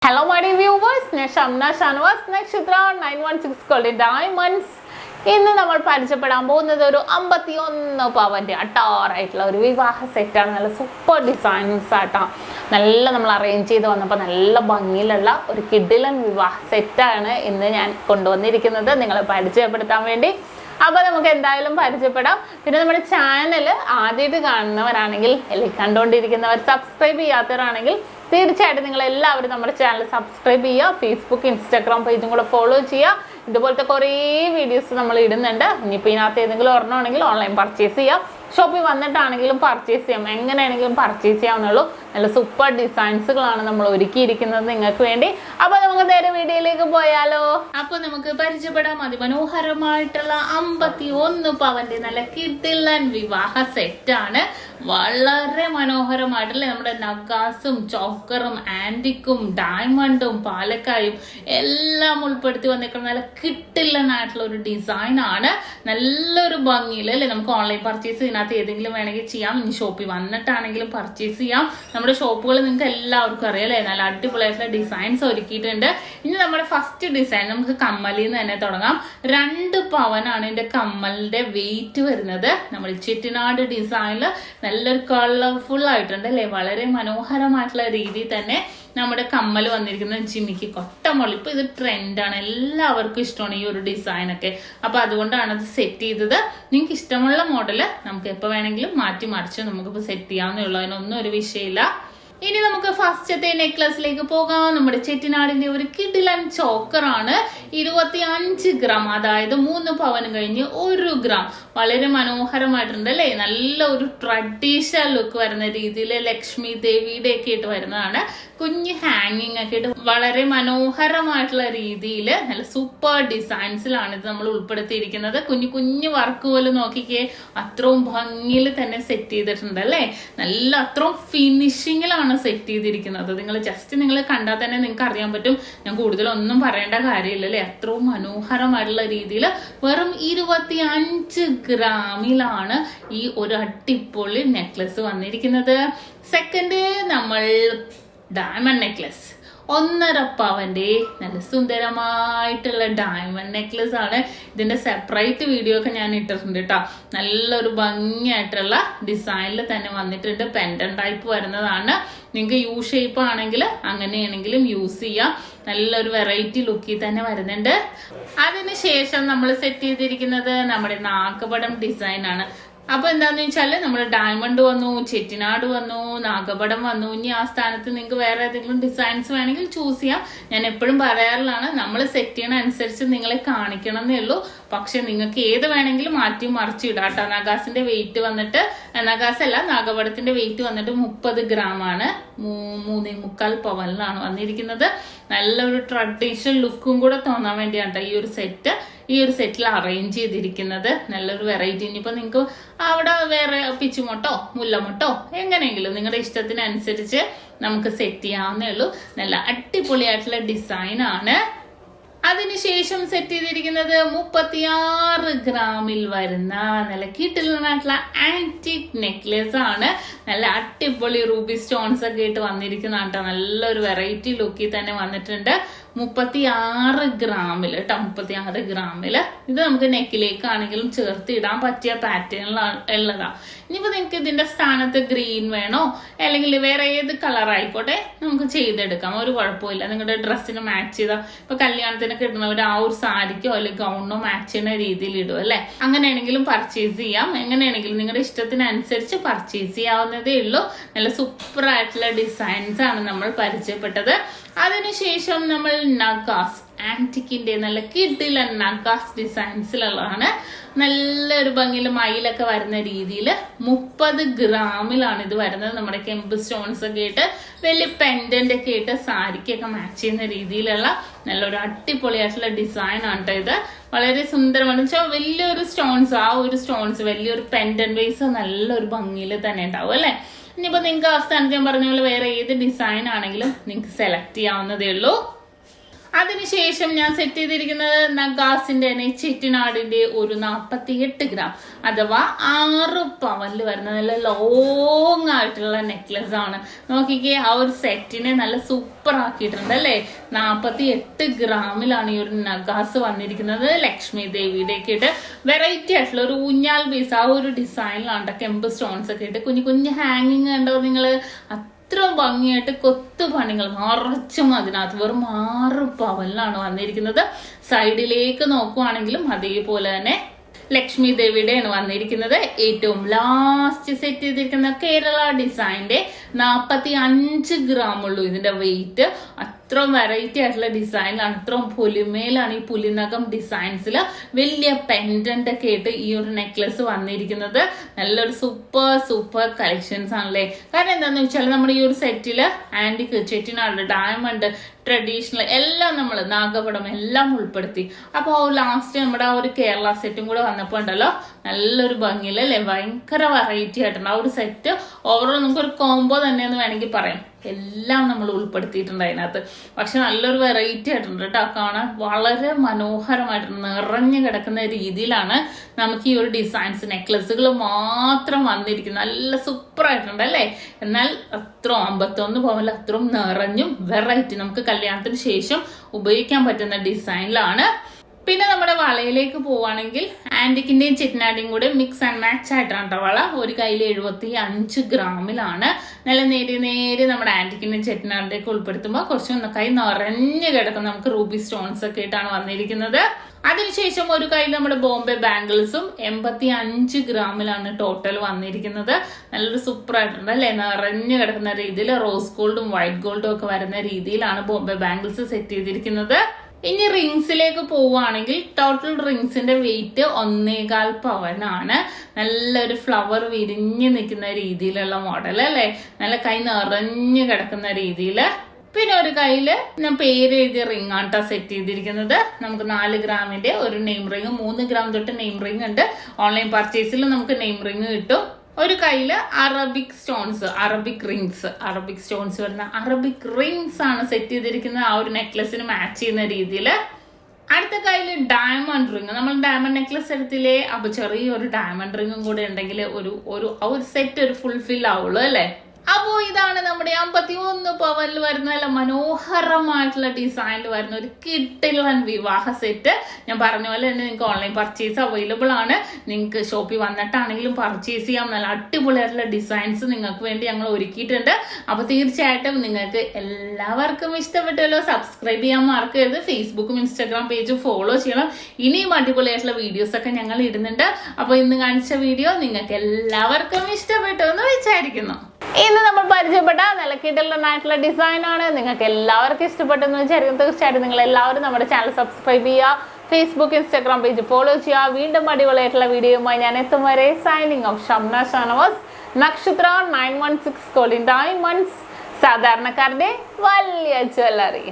Hello my dear viewers, SHAMNA Nakshathra 916 Gold Diamonds. ഇന്ന് നമ്മൾ പരിചയപ്പെടാൻ പോകുന്നത് ഒരു 51 പവന്റെ അട്ടാറായിട്ടുള്ള ഒരു വിവാഹ സെറ്റാണ്. നല്ല സൂപ്പർ ഡിസൈൻസ് ആട്ടോ. നല്ല നമ്മൾ അറേഞ്ച് ചെയ്ത് വന്നപ്പോൾ നല്ല ഭംഗിയിലുള്ള ഒരു കിഡിലൻ വിവാഹ സെറ്റാണ് ഇന്ന് ഞാൻ കൊണ്ടുവന്നിരിക്കുന്നത് നിങ്ങളെ പരിചയപ്പെടുത്താൻ വേണ്ടി. അപ്പോൾ നമുക്ക് എന്തായാലും പരിചയപ്പെടാം. പിന്നെ നമ്മുടെ ചാനൽ ആദ്യമായിട്ട് കാണുന്നവരാണെങ്കിൽ അല്ലെങ്കിൽ കണ്ടുകൊണ്ടിരിക്കുന്നവർ സബ്സ്ക്രൈബ് ചെയ്യാത്തവരാണെങ്കിൽ തീർച്ചയായിട്ടും നിങ്ങൾ എല്ലാവരും നമ്മുടെ ചാനൽ സബ്സ്ക്രൈബ് ചെയ്യുക. ഫേസ്ബുക്ക് ഇൻസ്റ്റാഗ്രാം പേജും കൂടെ ഫോളോ ചെയ്യുക. ഇതുപോലത്തെ കുറേ വീഡിയോസ് നമ്മൾ ഇടുന്നുണ്ട്. ഇനിയിപ്പോൾ ഇതിനകത്ത് ഏതെങ്കിലും ഒരെണ്ണമാണെങ്കിൽ ഓൺലൈൻ പർച്ചേസ് ചെയ്യാം, ഷോപ്പിൽ വന്നിട്ടാണെങ്കിലും പർച്ചേസ് ചെയ്യാം, എങ്ങനെയാണെങ്കിലും പർച്ചേസ് ചെയ്യാവുന്നുള്ളൂ. നല്ല സൂപ്പർ ഡിസൈൻസുകളാണ് നമ്മൾ ഒരുക്കിയിരിക്കുന്നത് നിങ്ങൾക്ക് വേണ്ടി. അപ്പോൾ നമുക്ക് നേരെ വീഡിയോയിലേക്ക് പോയാലോ. അപ്പോൾ നമുക്ക് പരിചയപ്പെടാം അതിമനോഹരമായിട്ടുള്ള 51 പവന്റെ നല്ല കിഡിലൻ വിവാഹ സെറ്റാണ്. വളരെ മനോഹരമായിട്ടുള്ള നമ്മുടെ നഗാസും ചോക്കറും ആന്റിക്കും ഡയമണ്ടും പാലക്കായും എല്ലാം ഉൾപ്പെടുത്തി വന്നിരിക്കുന്ന നല്ല കിഡിലനായിട്ടുള്ള ഒരു ഡിസൈൻ ആണ്. നല്ലൊരു ഭംഗിയിൽ അല്ലേ. നമുക്ക് ഓൺലൈൻ പർച്ചേസ് ഇതിനകത്ത് ഏതെങ്കിലും വേണമെങ്കിൽ ചെയ്യാം, ഇനി ഷോപ്പിൽ വന്നിട്ടാണെങ്കിലും പർച്ചേസ് ചെയ്യാം. നമ്മുടെ ഷോപ്പുകൾ നിങ്ങൾക്ക് എല്ലാവർക്കും അറിയാം അല്ലേ. നല്ല അടിപൊളിയായിട്ടുള്ള ഡിസൈൻസ് ഒരുക്കിയിട്ടുണ്ട്. ഇനി നമ്മുടെ ഫസ്റ്റ് ഡിസൈൻ നമുക്ക് കമ്മലിൽ നിന്ന് തന്നെ തുടങ്ങാം. 2 പവനാണ് ഇതിന്റെ കമ്മലിന്റെ വെയിറ്റ് വരുന്നത്. നമ്മൾ ചെട്ടിനാട് ഡിസൈനിൽ നല്ലൊരു കളർഫുൾ ആയിട്ടുണ്ട് അല്ലേ. വളരെ മനോഹരമായിട്ടുള്ള രീതിയിൽ തന്നെ നമ്മുടെ കമ്മൽ വന്നിരിക്കുന്നത് ജിമിക്ക് കൊട്ടമുള്ള. ഇപ്പൊ ഇത് ട്രെൻഡാണ്, എല്ലാവർക്കും ഇഷ്ടമാണ് ഈ ഒരു ഡിസൈനൊക്കെ. അപ്പൊ അതുകൊണ്ടാണ് അത് സെറ്റ് ചെയ്തത്. നിങ്ങൾക്ക് ഇഷ്ടമുള്ള മോഡല് നമുക്ക് എപ്പോൾ വേണമെങ്കിലും മാറ്റി മറിച്ച് നമുക്കിപ്പോൾ സെറ്റ് ചെയ്യാവുന്നേ ഉള്ളൂ, അതിനൊന്നും ഒരു വിഷയമില്ല. ഇനി നമുക്ക് ഫസ്റ്റത്തെ നെക്ലസിലേക്ക് പോകാം. നമ്മുടെ ചെട്ടിനാടിന്റെ ഒരു കിഡിലൻ ചോക്കറാണ്. 25 ഗ്രാം, അതായത് 3 പവൻ കഴിഞ്ഞ് 1 ഗ്രാം. വളരെ മനോഹരമായിട്ടുണ്ട് അല്ലേ. നല്ല ഒരു ട്രഡീഷണൽ ലുക്ക് വരുന്ന രീതിയിൽ ലക്ഷ്മി ദേവിയുടെ ഒക്കെ ഇട്ട് വരുന്നതാണ്. കുഞ്ഞ് ഹാങ്ങിങ് ഒക്കെ ഇട്ട് വളരെ മനോഹരമായിട്ടുള്ള രീതിയിൽ നല്ല സൂപ്പർ ഡിസൈൻസിലാണ് ഇത് നമ്മൾ ഉൾപ്പെടുത്തിയിരിക്കുന്നത്. കുഞ്ഞു വർക്ക് പോലും നോക്കിക്കേ, അത്രയും ഭംഗിയിൽ തന്നെ സെറ്റ് ചെയ്തിട്ടുണ്ട് അല്ലേ. നല്ല അത്രയും ഫിനിഷിങ്ങിലാണ് സെറ്റ് ചെയ്തിരിക്കുന്നത്. നിങ്ങൾ കണ്ടാൽ തന്നെ നിങ്ങൾക്ക് അറിയാൻ പറ്റും. ഞാൻ കൂടുതലൊന്നും പറയേണ്ട കാര്യമില്ല അല്ലേ. അത്രയും മനോഹരമായിട്ടുള്ള രീതിയിൽ വെറും 25 ഗ്രാമിലാണ് ഈ ഒരു അടിപൊളി നെക്ലസ് വന്നിരിക്കുന്നത്. സെക്കൻഡ് നമ്മൾ ഡയമണ്ട് നെക്ലസ്. 1.5 പവന്റെ നല്ല സുന്ദരമായിട്ടുള്ള ഡയമണ്ട് നെക്ലസ് ആണ്. ഇതിന്റെ സെപ്പറേറ്റ് വീഡിയോ ഒക്കെ ഞാൻ ഇട്ടിട്ടുണ്ട് കേട്ടോ. നല്ലൊരു ഭംഗിയായിട്ടുള്ള ഡിസൈനിൽ തന്നെ വന്നിട്ടുണ്ട്. പെൻഡൻ ടൈപ്പ് വരുന്നതാണ്. നിങ്ങൾക്ക് യു ഷേപ്പ് ആണെങ്കിൽ അങ്ങനെയാണെങ്കിലും യൂസ് ചെയ്യാം. നല്ലൊരു വെറൈറ്റി ലുക്കിൽ തന്നെ വരുന്നുണ്ട്. അതിനുശേഷം നമ്മൾ സെറ്റ് ചെയ്തിരിക്കുന്നത് നമ്മുടെ നാഗപടം ഡിസൈൻ ആണ്. അപ്പൊ എന്താന്ന് വെച്ചാല് നമ്മൾ ഡയമണ്ട് വന്നു, ചെട്ടിനാട് വന്നു, നാഗപടം വന്നു. ഇനി ആ സ്ഥാനത്ത് നിങ്ങൾക്ക് വേറെ ഏതെങ്കിലും ഡിസൈൻസ് വേണമെങ്കിൽ ചൂസ് ചെയ്യാം. ഞാൻ എപ്പോഴും പറയാറുള്ളതാണ്, നമ്മൾ സെറ്റ് ചെയ്യണ അനുസരിച്ച് നിങ്ങളെ കാണിക്കണം എന്നേ ഉള്ളൂ. പക്ഷെ നിങ്ങൾക്ക് ഏത് വേണമെങ്കിലും മാറ്റി മറിച്ച് ഇടാട്ടോ. നഗാസിന്റെ വെയിറ്റ് വന്നിട്ട്, നഗാസ് അല്ല നാഗപടത്തിന്റെ വെയിറ്റ് വന്നിട്ട് 30 ഗ്രാം ആണ്. 3.25 പവനിലാണ് വന്നിരിക്കുന്നത്. നല്ലൊരു ട്രഡീഷണൽ ലുക്കും കൂടെ തോന്നാൻ വേണ്ടിയാണ് ഈ ഒരു സെറ്റിൽ അറേഞ്ച് ചെയ്തിരിക്കുന്നത്. നല്ലൊരു വെറൈറ്റി. ഇനിയിപ്പോൾ നിങ്ങൾക്ക് അവിടെ വേറെ പിച്ചുമൊട്ടോ മുല്ലമൊട്ടോ എങ്ങനെയെങ്കിലും നിങ്ങളുടെ ഇഷ്ടത്തിനനുസരിച്ച് നമുക്ക് സെറ്റ് ചെയ്യാവുന്നേ ഉള്ളൂ. നല്ല അടിപൊളിയായിട്ടുള്ള ഡിസൈൻ ആണ്. അതിനുശേഷം സെറ്റ് ചെയ്തിരിക്കുന്നത് 36 ഗ്രാമിൽ വരുന്ന നല്ല കിഡിലനായിട്ടുള്ള ആന്റിക് നെക്ലേസ് ആണ്. നല്ല അടിപൊളി റൂബി സ്റ്റോൺസ് ഒക്കെ ഇട്ട് വന്നിരിക്കുന്നതാണ് കേട്ടോ. നല്ലൊരു വെറൈറ്റി ലുക്കിൽ തന്നെ വന്നിട്ടുണ്ട്. 36 ഗ്രാമിൽ കേട്ടോ. 36 ഗ്രാമില് ഇത് നമുക്ക് നെക്കിലേക്കാണെങ്കിലും ചേർത്ത് ഇടാൻ പറ്റിയ പാറ്റേണിലാണ് ഉള്ളതാ. ഇനിയിപ്പോ നിങ്ങൾക്ക് ഇതിന്റെ സ്ഥാനത്ത് ഗ്രീൻ വേണോ അല്ലെങ്കിൽ വേറെ ഏത് കളർ ആയിക്കോട്ടെ നമുക്ക് ചെയ്തെടുക്കാം, ഒരു കുഴപ്പമില്ല. നിങ്ങളുടെ ഡ്രസ്സിന് മാച്ച് ചെയ്ത ഇപ്പൊ കല്യാണത്തിനൊക്കെ ഇടുന്നവർ ആ ഒരു സാരിക്കോ അല്ലെങ്കിൽ ഗൗണോ മാച്ച് ചെയ്യുന്ന രീതിയിൽ ഇടും അല്ലെ. അങ്ങനെയാണെങ്കിലും പർച്ചേസ് ചെയ്യാം. എങ്ങനെയാണെങ്കിലും നിങ്ങളുടെ ഇഷ്ടത്തിനനുസരിച്ച് പർച്ചേസ് ചെയ്യാവുന്നതേ ഉള്ളൂ. നല്ല സൂപ്പർ ആയിട്ടുള്ള ഡിസൈൻസ് ആണ് നമ്മൾ പരിചയപ്പെട്ടത്. അതിനുശേഷം നമ്മൾ നഗാസ് ആന്റിക്കിന്റെ നല്ല കിഡിലൻ നഗാസ് ഡിസൈൻസിലുള്ളതാണ്. നല്ലൊരു ഭംഗിയിൽ മയിലൊക്കെ വരുന്ന രീതിയിൽ 30 ഗ്രാമിലാണ് ഇത് വരുന്നത്. നമ്മുടെ കെമ്പ് സ്റ്റോൺസ് ഒക്കെ ഇട്ട് വലിയ പെൻഡന്റ് ഒക്കെ ഇട്ട് സാരിക്കൊക്കെ മാച്ച് ചെയ്യുന്ന രീതിയിലുള്ള നല്ലൊരു അടിപൊളിയായിട്ടുള്ള ഡിസൈൻ ആണ് കേട്ടോ. ഇത് വളരെ സുന്ദരമാണ്. വലിയൊരു സ്റ്റോൺസ്, ആ ഒരു സ്റ്റോൺസ് വലിയൊരു പെൻഡന്റ് ബേസ് നല്ലൊരു ഭംഗിയിൽ തന്നെ ഉണ്ടാവും അല്ലെ. ഇനിയിപ്പോ നിങ്ങൾക്ക് ആ സ്ഥാനത്ത് ഞാൻ പറഞ്ഞ പോലെ വേറെ ഏത് ഡിസൈൻ ആണെങ്കിലും നിങ്ങൾക്ക് സെലക്ട് ചെയ്യാവുന്നതേ ഉള്ളൂ. അതിനുശേഷം ഞാൻ സെറ്റ് ചെയ്തിരിക്കുന്നത് നഗാസിന്റെ തന്നെ ചെട്ടിനാടിന്റെ ഒരു 48 ഗ്രാം അഥവാ 6 പവനിൽ വരുന്ന നല്ല ലോങ് ആയിട്ടുള്ള നെക്ലസ് ആണ്. നോക്കിക്കേ, ആ ഒരു സെറ്റിനെ നല്ല സൂപ്പർ ആക്കിയിട്ടുണ്ട് അല്ലേ. 48 ഗ്രാമിലാണ് ഈ ഒരു നഗാസ് വന്നിരിക്കുന്നത്. ലക്ഷ്മി ദേവിയുടെ ഒക്കെ ഇട്ട് വെറൈറ്റി ആയിട്ടുള്ള ഒരു ഊഞ്ഞാൽ ബേസ് ആ ഒരു ഡിസൈനിലാണ് കെമ്പ് സ്റ്റോൺസ് ഒക്കെ ഇട്ട് കുഞ്ഞു കുഞ്ഞു ഹാങ്ങിങ് കണ്ടോ നിങ്ങള്. അത്രയും ഭംഗിയായിട്ട് കൊത്തു പണികൾ നിറച്ചും അതിനകത്ത് വെറും 6 പവനിലാണ് വന്നിരിക്കുന്നത്. സൈഡിലേക്ക് നോക്കുവാണെങ്കിലും അതേപോലെ തന്നെ ലക്ഷ്മി ദേവിയുടെയാണ് വന്നിരിക്കുന്നത്. ഏറ്റവും ലാസ്റ്റ് സെറ്റ് ചെയ്തിരിക്കുന്ന കേരള ഡിസൈൻ്റെ 45 ഗ്രാം ഉള്ളൂ ഇതിന്റെ വെയിറ്റ്. അത്രയും വെറൈറ്റി ആയിട്ടുള്ള ഡിസൈനിലാണ്, അത്രയും പുലിമേലാണ് ഈ പുലിനകം ഡിസൈൻസിൽ വലിയ പെൻഡന്റ് ഒക്കെ ആയിട്ട് ഈ ഒരു നെക്ലസ് വന്നിരിക്കുന്നത്. നല്ലൊരു സൂപ്പർ കളക്ഷൻസ് ആണല്ലേ. കാരണം എന്താണെന്ന് വെച്ചാൽ നമ്മുടെ ഈ ഒരു സെറ്റില് ആന്റിക്, ചെട്ടിനാട്, ഡയമണ്ട്, ട്രഡീഷണൽ എല്ലാം നമ്മൾ നാഗപടം എല്ലാം ഉൾപ്പെടുത്തി. അപ്പോൾ ലാസ്റ്റ് നമ്മുടെ ആ ഒരു കേരള സെറ്റും കൂടെ വന്നപ്പോൾ ഉണ്ടല്ലോ നല്ലൊരു ഭംഗിയിലല്ലേ, ഭയങ്കര വെറൈറ്റി ആയിട്ടുണ്ട് ആ ഒരു സെറ്റ്. ഓവറോൾ നമുക്കൊരു കോംബോ തന്നെയെന്ന് വേണമെങ്കിൽ പറയാം. എല്ലാം നമ്മൾ ഉൾപ്പെടുത്തിയിട്ടുണ്ട് അതിനകത്ത്. പക്ഷെ നല്ലൊരു വെറൈറ്റി ആയിട്ടുണ്ട് കേട്ടോ. കാണാൻ വളരെ മനോഹരമായിട്ടുണ്ട്, നിറഞ്ഞു കിടക്കുന്ന രീതിയിലാണ് നമുക്ക് ഈ ഒരു ഡിസൈൻസ് നെക്ലസുകൾ മാത്രം വന്നിരിക്കുന്നത്. നല്ല സൂപ്പർ ആയിട്ടുണ്ട് അല്ലേ. എന്നാൽ അത്രയും 51 പവനിൽ അത്രയും നിറഞ്ഞും വെറൈറ്റി നമുക്ക് കല്യാണത്തിന് ശേഷം ഉപയോഗിക്കാൻ പറ്റുന്ന ഡിസൈനിലാണ്. പിന്നെ നമ്മുടെ വളയിലേക്ക് പോവുകയാണെങ്കിൽ ആന്റിക്കിന്റെയും ചെട്ടിനാടിയും കൂടെ മിക്സ് ആൻഡ് മാച്ച് ആയിട്ടാണ് കേട്ടോ വള. ഒരു കയ്യിൽ 75 ഗ്രാമിലാണ്. നല്ല നേരെ നമ്മുടെ ആന്റിക്കിന്റെയും ചെട്ടിനാടിന്റെയൊക്കെ ഉൾപ്പെടുത്തുമ്പോൾ കുറച്ച് കൈ നിറഞ്ഞു കിടക്കും. നമുക്ക് റൂബി സ്റ്റോൺസ് ഒക്കെ ആയിട്ടാണ് വന്നിരിക്കുന്നത്. അതിനുശേഷം ഒരു കയ്യിൽ നമ്മുടെ ബോംബെ ബാംഗിൾസും 85 ഗ്രാമിലാണ് ടോട്ടൽ വന്നിരിക്കുന്നത്. നല്ലൊരു സൂപ്പർ ആയിട്ടുണ്ട് അല്ലെ, നിറഞ്ഞു കിടക്കുന്ന രീതിയിൽ റോസ് ഗോൾഡും വൈറ്റ് ഗോൾഡും ഒക്കെ വരുന്ന രീതിയിലാണ് ബോംബെ ബാംഗിൾസ് സെറ്റ് ചെയ്തിരിക്കുന്നത്. ഇനി റിങ്സിലേക്ക് പോവുകയാണെങ്കിൽ ടോട്ടൽ റിങ്സിന്റെ വെയിറ്റ് 1.25 പവനാണ്. നല്ലൊരു ഫ്ലവർ വിരിഞ്ഞു നിൽക്കുന്ന രീതിയിലുള്ള മോഡൽ അല്ലെ, നല്ല കൈ നിറഞ്ഞു കിടക്കുന്ന രീതിയിൽ. പിന്നെ ഒരു കയ്യില് ഞാൻ പേര് എഴുതിയ റിംഗ് ആട്ടോ സെറ്റ് ചെയ്തിരിക്കുന്നത്. നമുക്ക് 4 ഗ്രാമിന്റെ ഒരു നെയിം റിംഗ്, 3 ഗ്രാം തൊട്ട് നെയിം റിംഗ് ഉണ്ട്. ഓൺലൈൻ പർച്ചേസിൽ നമുക്ക് നെയിം റിംഗ് കിട്ടും. ഒരു കയ്യില് അറബിക് സ്റ്റോൺസ്, അറബിക് സ്റ്റോൺസ് വരുന്ന അറബിക് റിങ്സ് ആണ് സെറ്റ് ചെയ്തിരിക്കുന്നത് ആ ഒരു നെക്ലസിന് മാച്ച് ചെയ്യുന്ന രീതിയിൽ. അടുത്ത കയ്യില് ഡയമണ്ട് റിങ്, നമ്മൾ ഡയമണ്ട് നെക്ലസ് എടുത്തില്ലേ, അപ്പൊ ചെറിയൊരു ഡയമണ്ട് റിങ്ങും കൂടെ ഉണ്ടെങ്കിൽ ഒരു സെറ്റ് ഒരു ഫുൾഫിൽ ആവുള്ളൂ അല്ലെ. അപ്പോ ഇതാണ് നമ്മുടെ 51 പവനിൽ വരുന്ന നല്ല മനോഹരമായിട്ടുള്ള ഡിസൈനിൽ വരുന്ന ഒരു കിടിലൻ വിവാഹ സെറ്റ്. ഞാൻ പറഞ്ഞ പോലെ തന്നെ നിങ്ങൾക്ക് ഓൺലൈൻ പർച്ചേസ് അവൈലബിൾ ആണ്. നിങ്ങൾക്ക് ഷോപ്പിൽ വന്നിട്ടാണെങ്കിലും പർച്ചേസ് ചെയ്യാം. നല്ല അടിപൊളിയായിട്ടുള്ള ഡിസൈൻസ് നിങ്ങൾക്ക് വേണ്ടി ഞങ്ങൾ ഒരുക്കിയിട്ടുണ്ട്. അപ്പൊ തീർച്ചയായിട്ടും നിങ്ങൾക്ക് എല്ലാവർക്കും ഇഷ്ടപ്പെട്ടല്ലോ. സബ്സ്ക്രൈബ് ചെയ്യാൻ മറക്കരുത്. ഫേസ്ബുക്കും ഇൻസ്റ്റാഗ്രാം പേജും ഫോളോ ചെയ്യണം. ഇനിയും അടിപൊളിയായിട്ടുള്ള വീഡിയോസ് ഒക്കെ ഞങ്ങൾ ഇടുന്നുണ്ട്. അപ്പൊ ഇന്ന് കാണിച്ച വീഡിയോ നിങ്ങൾക്ക് എല്ലാവർക്കും ഇഷ്ടപ്പെട്ടു എന്ന് വിചാരിക്കുന്നു. ഇന്ന് നമ്മൾ പരിചയപ്പെട്ട നല്ല കിടലനായിട്ടുള്ള ഡിസൈൻ ആണ്. നിങ്ങൾക്ക് എല്ലാവർക്കും ഇഷ്ടപ്പെട്ടെന്ന് വിചാരിക്കുന്നു. തീർച്ചയായിട്ടും നിങ്ങൾ എല്ലാവരും നമ്മുടെ ചാനൽ സബ്സ്ക്രൈബ് ചെയ്യുക, ഫേസ്ബുക്ക് ഇൻസ്റ്റാഗ്രാം പേജ് ഫോളോ ചെയ്യുക. വീണ്ടും അടിപൊളിയായിട്ടുള്ള വീഡിയോയുമായി ഞാൻ എത്തും വരെ സൈനിങ് ഓഫ്. ഷംന ഷാനവാസ്, നക്ഷത്ര 916 ഗോൾഡൻ ഡയമണ്ട്സ്, സാധാരണക്കാരുടെ വലിയ ജ്വല്ലറി.